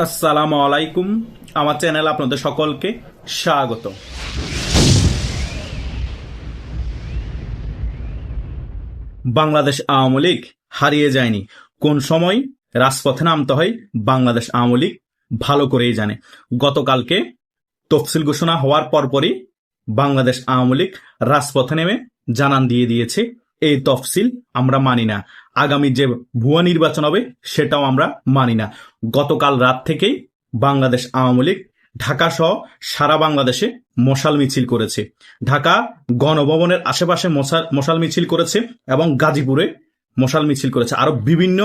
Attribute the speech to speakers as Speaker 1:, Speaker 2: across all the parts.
Speaker 1: আসসালামু আলাইকুম। আমার চ্যানেল আপনাদের সকলকে স্বাগত। বাংলাদেশ আওয়ামী লীগ হারিয়ে যায়নি। কোন সময় রাজপথে নামতে হয় বাংলাদেশ আওয়ামী লীগ ভালো করেই জানে। গতকালকে তফসিল ঘোষণা হওয়ার পরপরই বাংলাদেশ আওয়ামী লীগ রাজপথে নেমে জানান দিয়ে দিয়েছে, এই তফসিল আমরা মানি না, আগামী যে ভুয়া নির্বাচন হবে সেটাও আমরা মানি না। গতকাল রাত থেকেই বাংলাদেশ আওয়ামী লীগ ঢাকা সহ সারা বাংলাদেশে মশাল মিছিল করেছে। ঢাকা গণভবনের আশেপাশে মশাল মিছিল করেছে এবং গাজীপুরে মশাল মিছিল করেছে। আরো বিভিন্ন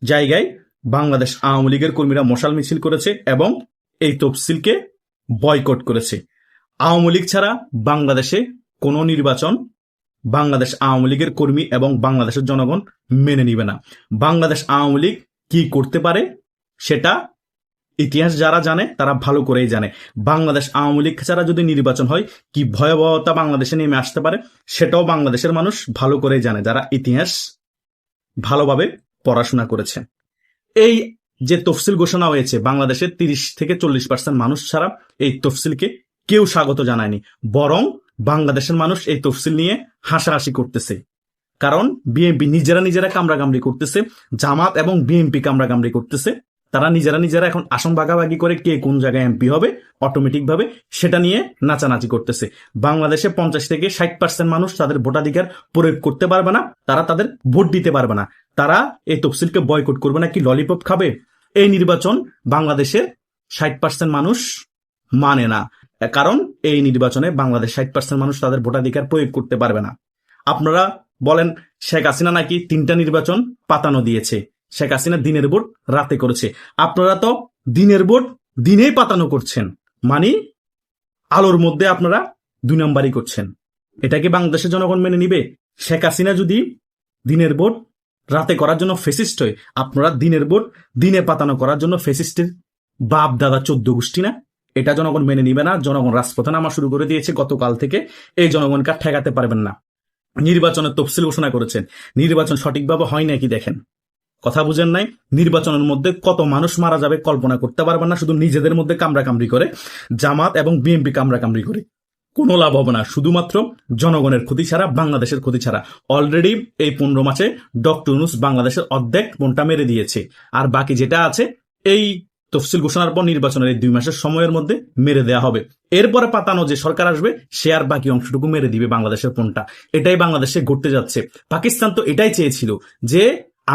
Speaker 1: জায়গায় বাংলাদেশ আওয়ামী লীগের কর্মীরা মশাল মিছিল করেছে এবং এই তফসিলকে বয়কট করেছে। আওয়ামী লীগ ছাড়া বাংলাদেশে কোনো নির্বাচন বাংলাদেশ আওয়ামী লীগের কর্মী এবং বাংলাদেশের জনগণ মেনে নিবে না। বাংলাদেশ আওয়ামী লীগ কি করতে পারে সেটা ইতিহাস যারা জানে তারা ভালো করেই জানে। বাংলাদেশ আওয়ামী লীগ ছাড়া যদি নির্বাচন হয় কি ভয়াবহতা বাংলাদেশে নেমে আসতে পারে সেটাও বাংলাদেশের মানুষ ভালো করেই জানে, যারা ইতিহাস ভালোভাবে পড়াশোনা করেছে। এই যে তফসিল ঘোষণা হয়েছে, বাংলাদেশের 30-40% মানুষ ছাড়া এই তফসিলকে কেউ স্বাগত জানায়নি, বরং বাংলাদেশের মানুষ এই তফসিল নিয়ে হাসাহাসি করতেছে। কারণ বিএনপি নিজেরা কামড়াকামড়ি করতেছে, জামাত এবং বিএনপি কামড়াকামড়ি করতেছে। তারা নিজেরা এখন আসন ভাগাভাগি করে কে কোন জায়গায় এমপি হবে অটোমেটিক ভাবে সেটা নিয়ে নাচানাচি করতেছে। বাংলাদেশে 50-60% মানুষ তাদের ভোটাধিকার প্রয়োগ করতে পারবে না, তারা তাদের ভোট দিতে পারবে না। তারা এই তফসিলকে বয়কট করবে না, কি ললিপপ খাবে? এই নির্বাচন বাংলাদেশের 60% মানুষ মানে না, কারণ এই নির্বাচনে বাংলাদেশ 60% মানুষ তাদের ভোটাধিকার প্রয়োগ করতে পারবে না। আপনারা বলেন শেখ হাসিনা নাকি 3টা নির্বাচন পাতানো দিয়েছে, শেখ হাসিনা দিনের ভোট রাতে করেছে। আপনারা তো দিনের ভোট দিনেই পাতানো করছেন, মানে আলোর মধ্যে আপনারা 2 নম্বরই করছেন। এটা কি বাংলাদেশের জনগণ মেনে নিবে? শেখ হাসিনা যদি দিনের ভোট রাতে করার জন্য ফেসিস্ট হয়, আপনারা দিনের ভোট দিনে পাতানো করার জন্য ফেসিস্টের বাপ দাদা 14 গোষ্ঠী না? এটা জনগণ মেনে নিবে না। জনগণ রাজপথে নামা শুরু করে দিয়েছে গতকাল থেকে। এই জনগণকে ঠেকাতে পারবেন না। নির্বাচনের তফসিল ঘোষণা করেছেন, নির্বাচন সঠিকভাবে হয় নাকি দেখেন। কথা বুঝেন নাই? নির্বাচনের মধ্যে কত মানুষ মারা যাবে কল্পনা করতে পারবেন না। শুধু নিজেদের মধ্যে কামড়াকামড়ি করে, জামাত এবং বিএনপি কামড়াকামড়ি করে কোনো লাভ হবে না, শুধুমাত্র জনগণের ক্ষতি ছাড়া, বাংলাদেশের ক্ষতি ছাড়া। অলরেডি এই 15 মাসে ডক্টর ইউনূস বাংলাদেশের অর্ধেক মনটা মেরে দিয়েছে, আর বাকি যেটা আছে এই তফসিল ঘোষণার পর নির্বাচনের এই 2 মাসের সময়ের মধ্যে মেরে দেওয়া হবে। এরপরে পাতানো যে সরকার আসবে সে আর বাকি অংশটুকু মেরে দিবে বাংলাদেশের পণটা। এটাই বাংলাদেশে ঘটতে যাচ্ছে। পাকিস্তান তো এটাই চেয়েছিল যে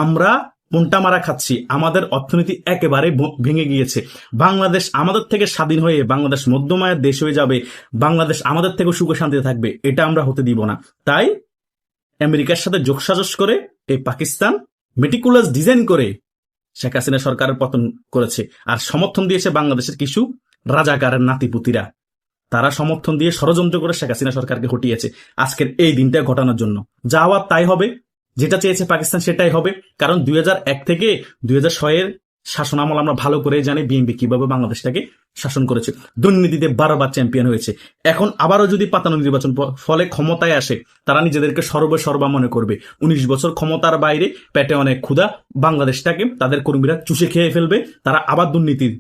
Speaker 1: আমরা পণটা মারা খাচ্ছি, আমাদের অর্থনীতি একেবারে ভেঙে গিয়েছে, বাংলাদেশ আমাদের থেকে স্বাধীন হয়ে বাংলাদেশ মধ্যমায়ের দেশ হয়ে যাবে, বাংলাদেশ আমাদের থেকে সুখে শান্তিতে থাকবে, এটা আমরা হতে দিব না। তাই আমেরিকার সাথে যোগসাজশ করে এই পাকিস্তান মেটিকুলাস ডিজাইন করে শেখ হাসিনা সরকারের পতন করেছে। আর সমর্থন দিয়েছে বাংলাদেশের কিছু রাজাকারের নাতিপুতিরা। তারা সমর্থন দিয়ে ষড়যন্ত্র করে শেখ হাসিনা সরকারকে হটিয়েছে আজকের এই দিনটা ঘটানোর জন্য। যা হওয়ার তাই হবে, যেটা চেয়েছে পাকিস্তান সেটাই হবে। কারণ 2001 থেকে 2006 এর শাসন আমল আমরা ভালো করে জানি বিএনপি কিভাবে বাংলাদেশটাকে শাসন করেছে, দুর্নীতিতে 12 বার চ্যাম্পিয়ন হয়েছে। এখন আবারও যদি পাতানো নির্বাচন ফলে ক্ষমতায় আসে, তারা নিজেদেরকে সর্বা মনে করবে। 19 বছর ক্ষমতার বাইরে, পেটে অনেক ক্ষুধা, বাংলাদেশটাকে তাদের কর্মীরা চুষে খেয়ে ফেলবে। তারা আবার দুর্নীতির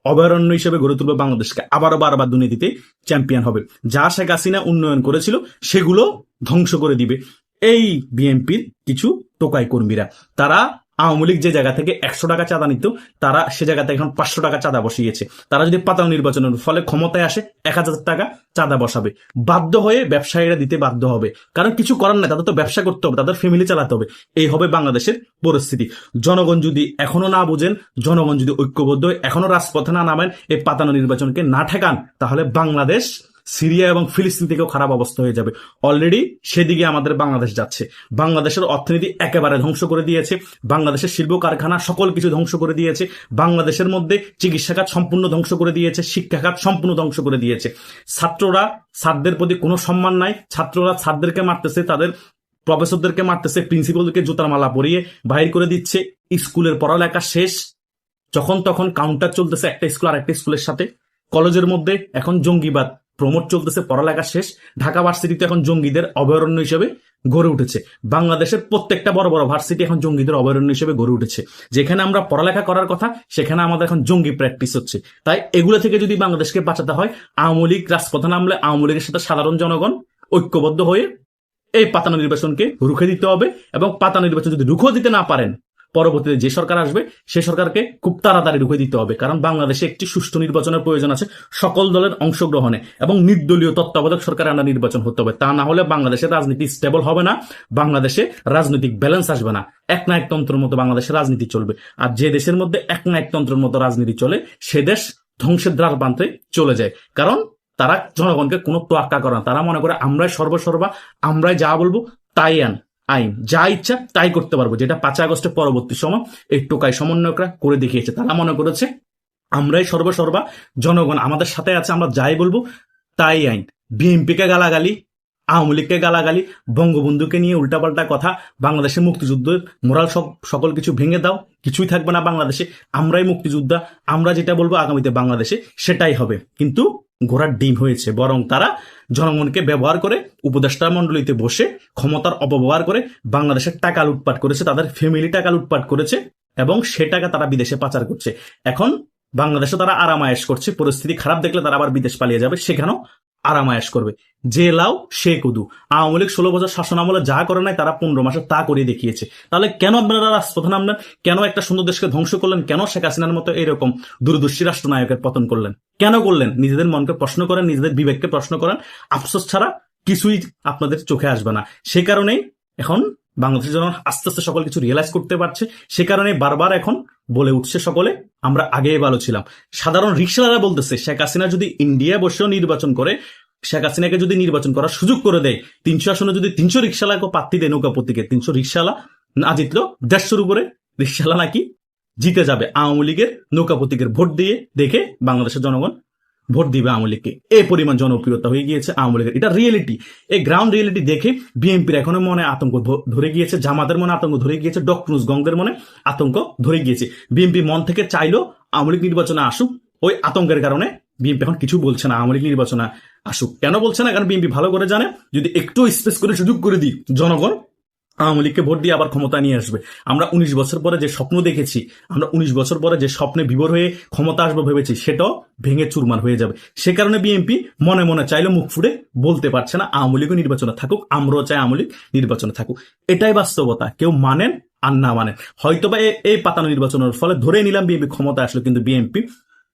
Speaker 1: অভয়ারণ্য হিসেবে গড়ে তুলবে বাংলাদেশকে, আবারও বারবার দুর্নীতিতে চ্যাম্পিয়ন হবে। যা শেখ হাসিনা উন্নয়ন করেছিল সেগুলো ধ্বংস করে দিবে এই বিএনপির কিছু টোকাই কর্মীরা। তারা আওয়ামী লীগ যে জায়গা থেকে 100 টাকা চাঁদা নিত, তারা সে জায়গা থেকে এখন 500 টাকা চাঁদা বসিয়েছে। তারা যদি পাতানো নির্বাচনের ফলে ক্ষমতায় আসে 1000 টাকা চাঁদা বসাবে, বাধ্য হয়ে ব্যবসায়ীরা দিতে বাধ্য হবে। কারণ কিছু করার নাই, তাদের তো ব্যবসা করতে হবে, তাদের ফ্যামিলি চালাতে হবে। এই হবে বাংলাদেশের পরিস্থিতি। জনগণ যদি এখনো না বুঝেন, জনগণ যদি ঐক্যবদ্ধ হয়ে এখনো রাজপথে না নামেন, এই পাতানো নির্বাচনকে না ঠেকান, তাহলে বাংলাদেশ সিরিয়া এবং ফিলিস্তিন থেকেও খারাপ অবস্থা হয়ে যাবে। অলরেডি সেদিকে আমাদের বাংলাদেশ যাচ্ছে। বাংলাদেশের অর্থনীতি একেবারে ধ্বংস করে দিয়েছে, বাংলাদেশের শিল্প কারখানা সকল কিছু ধ্বংস করে দিয়েছে, বাংলাদেশের মধ্যে চিকিৎসা খাত সম্পূর্ণ ধ্বংস করে দিয়েছে, শিক্ষা খাত সম্পূর্ণ ধ্বংস করে দিয়েছে। ছাত্ররা ছাত্রদের প্রতি কোনো সম্মান নাই, ছাত্ররা ছাত্রদেরকে মারতেছে, তাদের প্রফেসরদেরকে মারতেছে, প্রিন্সিপালদেরকে জুতার মালা পরিয়ে বাহির করে দিচ্ছে। স্কুলের পড়ালেখা শেষ, যখন তখন কাউন্টার চলতেছে একটা স্কুল আর একটা স্কুলের সাথে। কলেজের মধ্যে এখন জঙ্গিবাদ প্রমোট চলতেছে, পড়ালেখা শেষ, ঢাকা ভার্সিটিতে এখন জঙ্গিদের অভয়ারণ্য হিসেবে গড়ে উঠেছে। বাংলাদেশের প্রত্যেকটা বড় বড় ভার্সিটি এখন জঙ্গিদের অভয়ারণ্য হিসেবে গড়ে উঠেছে। যেখানে আমরা পড়ালেখা করার কথা সেখানে আমাদের এখন জঙ্গি প্র্যাকটিস হচ্ছে। তাই এগুলো থেকে যদি বাংলাদেশকে বাঁচাতে হয়, আওয়ামী লীগ রাজপথে নামলে আওয়ামী লীগের সাথে সাধারণ জনগণ ঐক্যবদ্ধ হয়ে এই পাতানো নির্বাচনকে রুখে দিতে হবে। এবং পাতানো নির্বাচন যদি রুখে দিতে না পারেন, পরবর্তীতে যে সরকার আসবে সে সরকারকে খুব তাড়াতাড়ি রুখে দিতে হবে। কারণ বাংলাদেশে একটি সুষ্ঠু নির্বাচনের প্রয়োজন আছে, সকল দলের অংশগ্রহণে, এবং নির্দলীয় তত্ত্বাবধায়ক সরকার আন্ডার নির্বাচন হতে হবে। তা না হলে বাংলাদেশের রাজনীতি স্টেবল হবে না, বাংলাদেশে রাজনৈতিক ব্যালেন্স আসবে না, একনায়কতন্ত্রের মতো বাংলাদেশের রাজনীতি চলবে। আর যে দেশের মধ্যে একনায়কতন্ত্রের মতো রাজনীতি চলে সে দেশ ধ্বংসের দ্বার প্রান্তে চলে যায়। কারণ তারা জনগণকে কোনো তোয়াক্কা করে না, তারা মনে করে আমরাই সর্বসর্বা, আমরাই যা বলবো তাই আইন, যা ইচ্ছা তাই করতে পারবো, যেটা 5 আগস্টের পরবর্তী সময় এই টোকাই সমন্বয়করা করে দেখিয়েছে। তারা মনে করেছে আমরাই সর্বসর্বা, জনগণ আমাদের সাথে আছে, আমরা যাই বলবো তাই আইন। বিএনপিকে গালাগালি, আওয়ামী লীগকে গালাগালি, বঙ্গবন্ধুকে নিয়ে উল্টাপাল্টা কথা, বাংলাদেশের মুক্তিযুদ্ধের মোরাল সকল কিছু ভেঙে দাও, কিছুই থাকবে না বাংলাদেশে, আমরাই মুক্তিযোদ্ধা, আমরা যেটা বলবো আগামীতে বাংলাদেশে সেটাই হবে। কিন্তু ঘোড়ার ডিম হয়েছে, বরং তারা জনগণকে ব্যবহার করে উপদেষ্টা মন্ডলীতে বসে ক্ষমতার অপব্যবহার করে বাংলাদেশের টাকা লুটপাট করেছে, তাদের ফ্যামিলি টাকা লুটপাট করেছে, এবং সে টাকা তারা বিদেশে পাচার করছে। এখন বাংলাদেশে তারা আরামায়েশ করছে, পরিস্থিতি খারাপ দেখলে তারা আবার বিদেশ পালিয়ে যাবে, সেখানেও আরামায়েশ করবে। যে লাও সে কুদু। আওয়ামী লীগ 16 বছর শাসন আমলে যা করে নাই তারা 15 মাসে তা করে দেখিয়েছে। তাহলে কেন আপনারা রাজপথে নামলেন? কেন একটা সুন্দর দেশকে ধ্বংস করলেন? কেন শেখ হাসিনার মতো এরকম দূরদর্শী রাষ্ট্রনায়কের পতন করলেন? কেন করলেন? নিজেদের মনকে প্রশ্ন করেন, নিজেদের বিবেককে প্রশ্ন করেন। আফসোস ছাড়া কিছুই আপনাদের চোখে আসবে না। সে কারণেই এখন বাংলাদেশের জন্য আস্তে আস্তে সকল কিছু রিয়েলাইজ করতে পারছে। সে কারণে বারবার এখন বলে উঠছে সকলে আমরা আগেই ভালো ছিলাম। সাধারণ রিক্সাওয়ালারা বলতেছে শেখ হাসিনা যদি ইন্ডিয়া বসেও নির্বাচন করে, শেখ হাসিনাকে যদি নির্বাচন করার সুযোগ করে দেয়, 300 আসনে যদি 300 রিক্সাওয়ালাকে প্রার্থী দেয় নৌকা প্রতীকে, 300 রিক্সাওয়ালা না জিতলেও 150-র উপরে রিক্সাওয়ালা নাকি জিতে যাবে আওয়ামী লীগের নৌকা প্রতীকের ভোট দিয়ে। দেখে বাংলাদেশের জনগণ ভোট দিবে আওয়ামী লীগকে। এই পরিমাণ জনপ্রিয়তা হয়ে গিয়েছে আওয়ামী লীগের। এটা রিয়েলিটি, এই গ্রাউন্ড রিয়েলিটি দেখে বিএনপির এখনো মনে আতঙ্ক ধরে গিয়েছে, জামাতের মনে আতঙ্ক ধরে গিয়েছে, ডক্টর গঙ্গের মনে আতঙ্ক ধরে গিয়েছে। বিএনপি মন থেকে চাইলো আওয়ামী লীগ নির্বাচনে আসুক, ওই আতঙ্কের কারণে বিএনপি এখন কিছু বলছে না আওয়ামী লীগ নির্বাচনে আসুক। কেন বলছে না? কারণ বিএনপি ভালো করে জানে যদি একটু স্পেস করে সুযোগ করে দিই, জনগণ আওয়ামী লীগকে ভোট দিয়ে আবার ক্ষমতা নিয়ে আসবে। আমরা 19 বছর পরে যে স্বপ্ন দেখেছি, আমরা 19 বছর পরে যে স্বপ্নে বিভোর হয়ে ক্ষমতা আসবো ভেবেছি, সেটাও ভেঙে চুরমার হয়ে যাবে। সে কারণে বিএনপি মনে মনে চাইলে মুখ ফুটে বলতে পারছে না আওয়ামী লীগও নির্বাচনে থাকুক, আমরাও চাই আওয়ামী লীগ নির্বাচনে থাকুক। এটাই বাস্তবতা, কেউ মানেন আর না মানেন। হয়তোবা এই পাতানো নির্বাচনের ফলে ধরে নিলাম বিএনপি ক্ষমতা আসলো, কিন্তু বিএনপি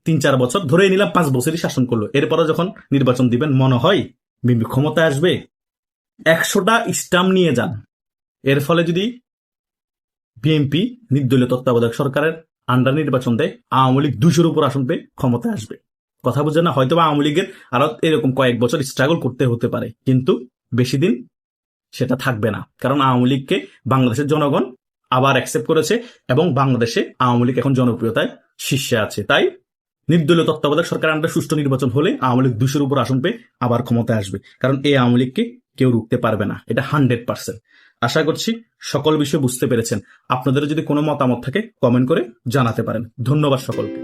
Speaker 1: 3-4 বছর ধরে নিলাম 5 বছরই শাসন করলো। এরপরে যখন নির্বাচন দিবেন মনে হয় বিএনপি ক্ষমতা আসবে, 100টা স্টাম্প নিয়ে যান। এর ফলে যদি বিএনপি নির্দলীয় তত্ত্বাবধায়ক সরকারের আন্ডার নির্বাচন দেয়, আওয়ামী লীগ 200-র উপর আসন পেয়ে ক্ষমতায় আসবে। কথা বুঝছেন না? হয়তো আওয়ামী লীগের আরো এরকম কয়েক বছর স্ট্রাগল করতে হতে পারে, কিন্তু বেশি দিন সেটা থাকবে না। কারণ আওয়ামী লীগকে বাংলাদেশের জনগণ আবার অ্যাকসেপ্ট করেছে, এবং বাংলাদেশে আওয়ামী লীগ এখন জনপ্রিয়তায় শীর্ষে আছে। তাই নির্দলীয় তত্ত্বাবধায়ক সরকার আন্ডার সুষ্ঠু নির্বাচন হলে আওয়ামী লীগ 200-র উপর আসন পেয়ে আবার ক্ষমতায় আসবে। কারণ এই আওয়ামী লীগকে কেউ রুখতে পারবে না, এটা 100%। আশা করছি সকল বিষয় বুঝতে পেরেছেন। আপনাদের যদি কোনো মতামত থাকে কমেন্ট করে জানাতে পারেন। ধন্যবাদ সকলকে।